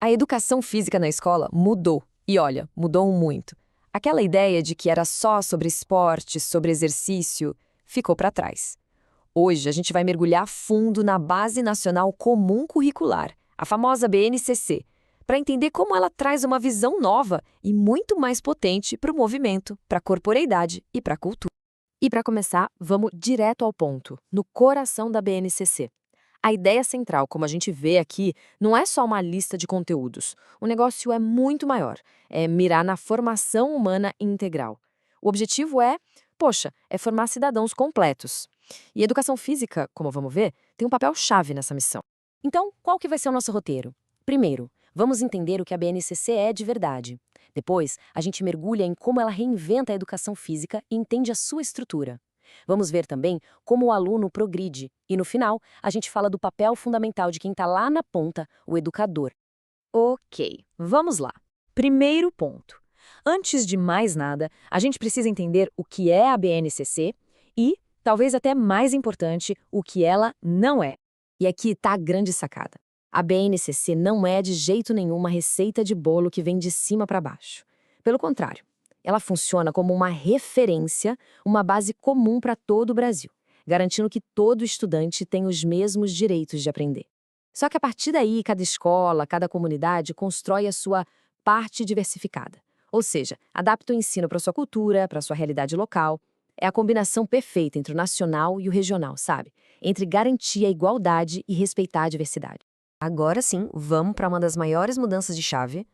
A educação física na escola mudou. E olha, mudou muito. Aquela ideia de que era só sobre esporte, sobre exercício, ficou para trás. Hoje a gente vai mergulhar fundo na Base Nacional Comum Curricular, a famosa BNCC, para entender como ela traz uma visão nova e muito mais potente para o movimento, para a corporeidade e para a cultura. E para começar, vamos direto ao ponto, no coração da BNCC. A ideia central, como a gente vê aqui, não é só uma lista de conteúdos. O negócio é muito maior. É mirar na formação humana integral. O objetivo é formar cidadãos completos. E educação física, como vamos ver, tem um papel-chave nessa missão. Então, qual que vai ser o nosso roteiro? Primeiro, vamos entender o que a BNCC é de verdade. Depois, a gente mergulha em como ela reinventa a educação física e entende a sua estrutura. Vamos ver também como o aluno progride. E no final, a gente fala do papel fundamental de quem está lá na ponta, o educador. Ok, vamos lá. Primeiro ponto. Antes de mais nada, a gente precisa entender o que é a BNCC e, talvez até mais importante, o que ela não é. E aqui está a grande sacada. A BNCC não é de jeito nenhum uma receita de bolo que vem de cima para baixo. Pelo contrário, ela funciona como uma referência, uma base comum para todo o Brasil, garantindo que todo estudante tem os mesmos direitos de aprender. Só que a partir daí, cada escola, cada comunidade constrói a sua parte diversificada. Ou seja, adapta o ensino para sua cultura, para sua realidade local. É a combinação perfeita entre o nacional e o regional, sabe? Entre garantir a igualdade e respeitar a diversidade. Agora sim, vamos para uma das maiores mudanças de chave.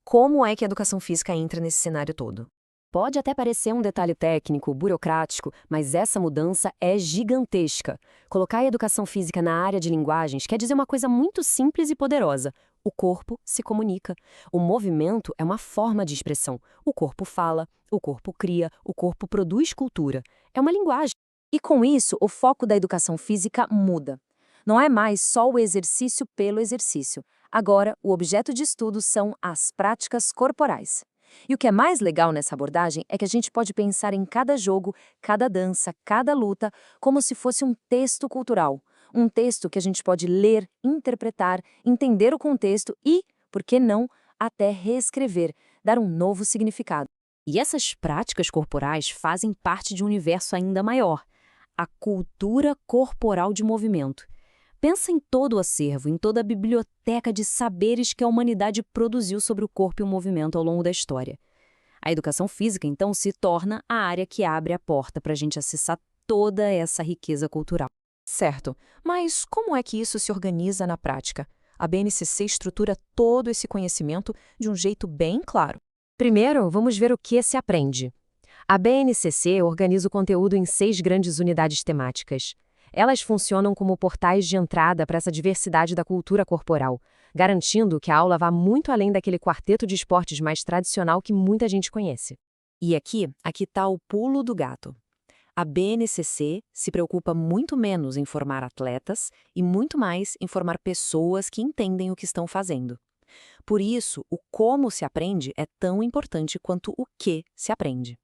Como é que a educação física entra nesse cenário todo? Pode até parecer um detalhe técnico, burocrático, mas essa mudança é gigantesca. Colocar a educação física na área de linguagens quer dizer uma coisa muito simples e poderosa. O corpo se comunica. O movimento é uma forma de expressão. O corpo fala, o corpo cria, o corpo produz cultura. É uma linguagem. E com isso, o foco da educação física muda. Não é mais só o exercício pelo exercício. Agora, o objeto de estudo são as práticas corporais. E o que é mais legal nessa abordagem é que a gente pode pensar em cada jogo, cada dança, cada luta, como se fosse um texto cultural. Um texto que a gente pode ler, interpretar, entender o contexto e, por que não, até reescrever, dar um novo significado. E essas práticas corporais fazem parte de um universo ainda maior, a cultura corporal de movimento. Pensa em todo o acervo, em toda a biblioteca de saberes que a humanidade produziu sobre o corpo e o movimento ao longo da história. A educação física, então, se torna a área que abre a porta para a gente acessar toda essa riqueza cultural. Certo, mas como é que isso se organiza na prática? A BNCC estrutura todo esse conhecimento de um jeito bem claro. Primeiro, vamos ver o que se aprende. A BNCC organiza o conteúdo em 6 grandes unidades temáticas. Elas funcionam como portais de entrada para essa diversidade da cultura corporal, garantindo que a aula vá muito além daquele quarteto de esportes mais tradicional que muita gente conhece. E aqui está o pulo do gato. A BNCC se preocupa muito menos em formar atletas e muito mais em formar pessoas que entendem o que estão fazendo. Por isso, o como se aprende é tão importante quanto o que se aprende.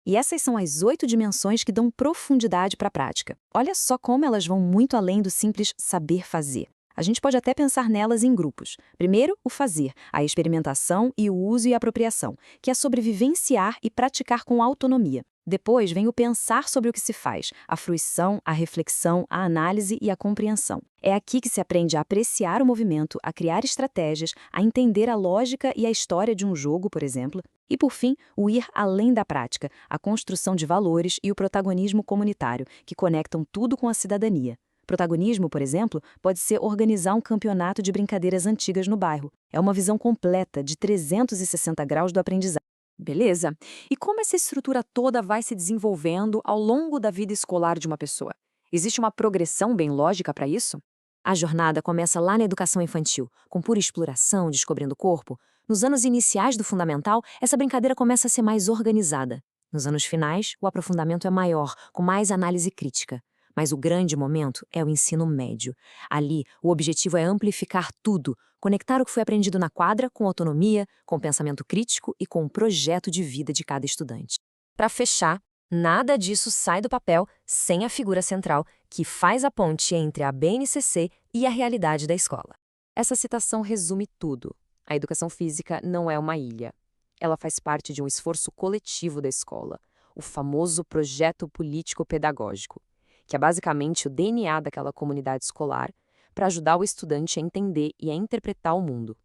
E essas são as 8 dimensões que dão profundidade para a prática. Olha só como elas vão muito além do simples saber fazer. A gente pode até pensar nelas em grupos. Primeiro, o fazer, a experimentação e o uso e apropriação, que é sobre vivenciar e praticar com autonomia. Depois vem o pensar sobre o que se faz, a fruição, a reflexão, a análise e a compreensão. É aqui que se aprende a apreciar o movimento, a criar estratégias, a entender a lógica e a história de um jogo, por exemplo. E, por fim, o ir além da prática, a construção de valores e o protagonismo comunitário, que conectam tudo com a cidadania. Protagonismo, por exemplo, pode ser organizar um campeonato de brincadeiras antigas no bairro. É uma visão completa de 360 graus do aprendizado. Beleza. E como essa estrutura toda vai se desenvolvendo ao longo da vida escolar de uma pessoa? Existe uma progressão bem lógica para isso? A jornada começa lá na educação infantil, com pura exploração, descobrindo o corpo. Nos anos iniciais do fundamental, essa brincadeira começa a ser mais organizada. Nos anos finais, o aprofundamento é maior, com mais análise crítica. Mas o grande momento é o ensino médio. Ali, o objetivo é amplificar tudo, conectar o que foi aprendido na quadra com autonomia, com pensamento crítico e com o projeto de vida de cada estudante. Para fechar, nada disso sai do papel sem a figura central, que faz a ponte entre a BNCC e a realidade da escola. Essa citação resume tudo. A educação física não é uma ilha. Ela faz parte de um esforço coletivo da escola, o famoso projeto político-pedagógico, que é basicamente o DNA daquela comunidade escolar para ajudar o estudante a entender e a interpretar o mundo.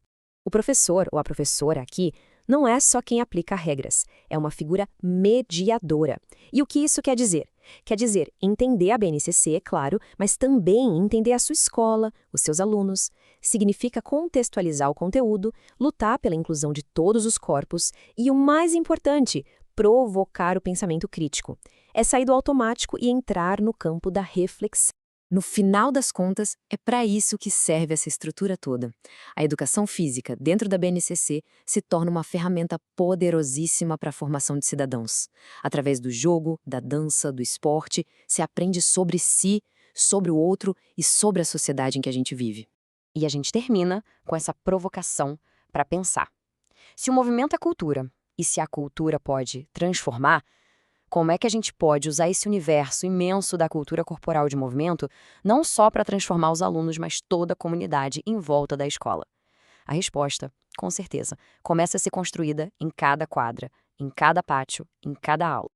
O professor ou a professora aqui não é só quem aplica regras, é uma figura mediadora. E o que isso quer dizer? Quer dizer entender a BNCC, é claro, mas também entender a sua escola, os seus alunos. Significa contextualizar o conteúdo, lutar pela inclusão de todos os corpos e, o mais importante, provocar o pensamento crítico. É sair do automático e entrar no campo da reflexão. No final das contas, é para isso que serve essa estrutura toda. A educação física, dentro da BNCC, se torna uma ferramenta poderosíssima para a formação de cidadãos. Através do jogo, da dança, do esporte, se aprende sobre si, sobre o outro e sobre a sociedade em que a gente vive. E a gente termina com essa provocação para pensar. Se o movimento é cultura, e se a cultura pode transformar, como é que a gente pode usar esse universo imenso da cultura corporal de movimento não só para transformar os alunos, mas toda a comunidade em volta da escola? A resposta, com certeza, começa a ser construída em cada quadra, em cada pátio, em cada aula.